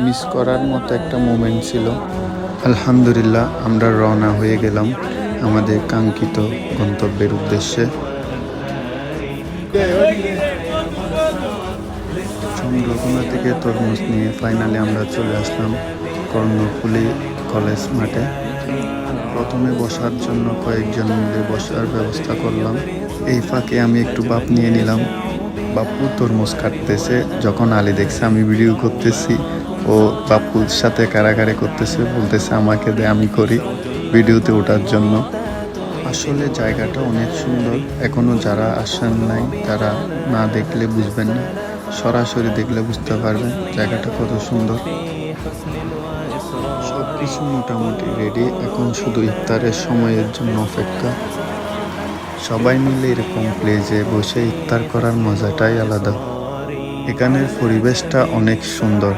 Miss করার মতো একটা মোমেন্ট ছিল। আলহামদুলিল্লাহ আমরা রওনা হয়ে গেলাম আমাদের কাঙ্ক্ষিত গন্তব্যের উদ্দেশ্যে। চন্দ্রকোনা থেকে তরমুজ নিয়ে ফাইনালি আমরা চলে আসলাম কর্ণফুলী কলেজ মাঠে। প্রথমে বসার জন্য কয়েকজন মিলে বসার ব্যবস্থা করলাম। এই ফাঁকে আমি একটু বাপ নিয়ে নিলাম। বাপু তরমুজ কাটতেছে, যখন আলী দেখছে আমি ভিডিও করতেছি, ও বাপুর সাথে কারাকারি করতেছে, বলতেছে আমাকে দে আমি করি ভিডিওতে ওঠার জন্য। আসলে জায়গাটা অনেক সুন্দর, এখনো যারা আসেন নাই তারা না দেখলে বুঝবেন না, সরাসরি দেখলে বুঝতে পারবেন জায়গাটা কত সুন্দর। সব কিছু মোটামুটি রেডি, এখন শুধু ইফতারের সময়ের জন্য অপেক্ষা। সবাই মিলে এরকম প্লেসে বসে ইফতার করার মজাটাই আলাদা। এখানের পরিবেশটা অনেক সুন্দর।